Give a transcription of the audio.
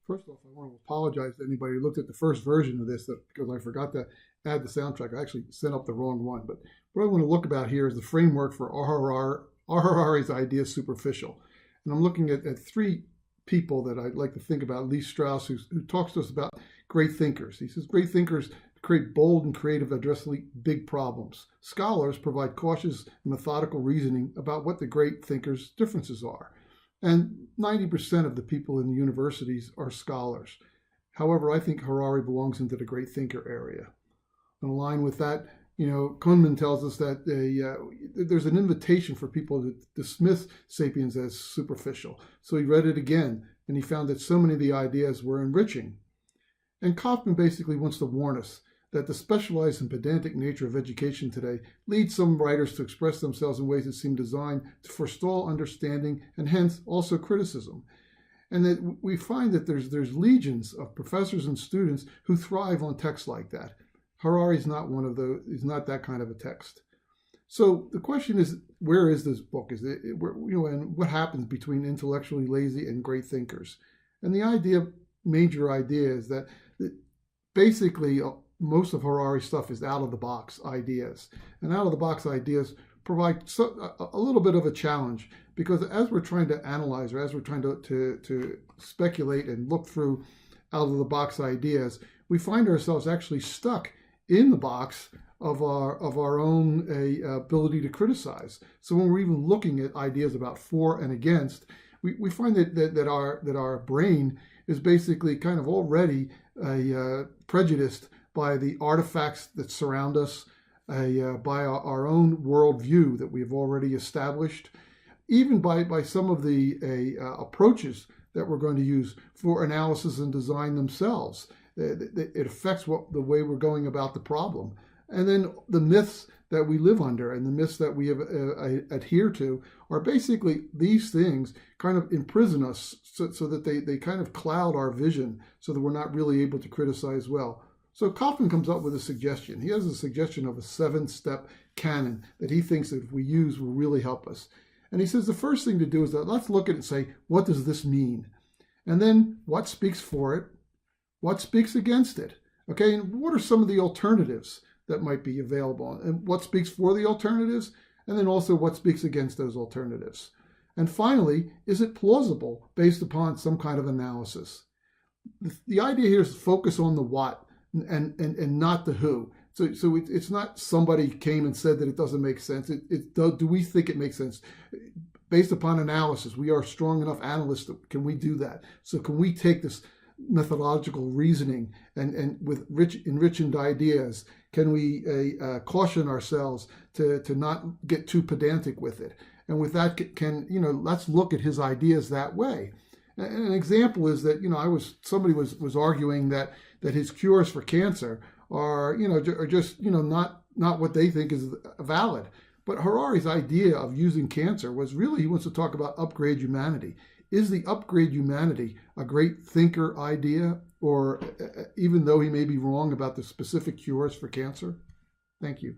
First off, I want to apologize to anybody who looked at the first version of this because I forgot to add the soundtrack. I actually sent up the wrong one. But what I want to look about here is the framework for Harari's idea superficial. And I'm looking at three people that I'd like to think about. Lee Strauss, who talks to us about great thinkers. He says great thinkers create bold and creative, addressing big problems. Scholars provide cautious and methodical reasoning about what the great thinkers' differences are. And 90% of the people in the universities are scholars. However, I think Harari belongs into the great thinker area. In line with that, Kuhnman tells us that there's an invitation for people to dismiss Sapiens as superficial. So he read it again, and he found that so many of the ideas were enriching. And Kaufman basically wants to warn us that the specialized and pedantic nature of education today leads some writers to express themselves in ways that seem designed to forestall understanding and hence also criticism. And that we find that there's legions of professors and students who thrive on texts like that. Harari's not one of those, he's not that kind of a text. So the question is, where is this book? Is it, and what happens between intellectually lazy and great thinkers? And the major idea is that basically most of Harari's stuff is out-of-the-box ideas. And out-of-the-box ideas provide a little bit of a challenge because as we're trying to analyze or as we're trying to speculate and look through out-of-the-box ideas, we find ourselves actually stuck in the box of our own ability to criticize. So when we're even looking at ideas about for and against, we find that our brain is basically kind of already prejudiced by the artifacts that surround us, by our own worldview that we've already established, even by some of the approaches that we're going to use for analysis and design themselves. It affects the way we're going about the problem. And then the myths that we live under and the myths that we have adhere to are basically these things kind of imprison us so that they kind of cloud our vision so that we're not really able to criticize well. So Kaufman comes up with a suggestion. He has a suggestion of a 7-step canon that he thinks that if we use will really help us. And he says the first thing to do is that let's look at it and say, what does this mean? And then what speaks for it? What speaks against it? Okay, and what are some of the alternatives that might be available? And what speaks for the alternatives? And then also what speaks against those alternatives? And finally, is it plausible based upon some kind of analysis? The idea here is to focus on the what and not the who. So it's not somebody came and said that it doesn't make sense. Do we think it makes sense? Based upon analysis, we are strong enough analysts. Can we do that? So can we take this methodological reasoning and with enriched ideas, can we caution ourselves to not get too pedantic with it? And with that, let's look at his ideas that way. And an example is that somebody was arguing that his cures for cancer are just not what they think is valid. But Harari's idea of using cancer was really, he wants to talk about upgrade humanity. Is the upgrade humanity a great thinker idea, or even though he may be wrong about the specific cures for cancer? Thank you.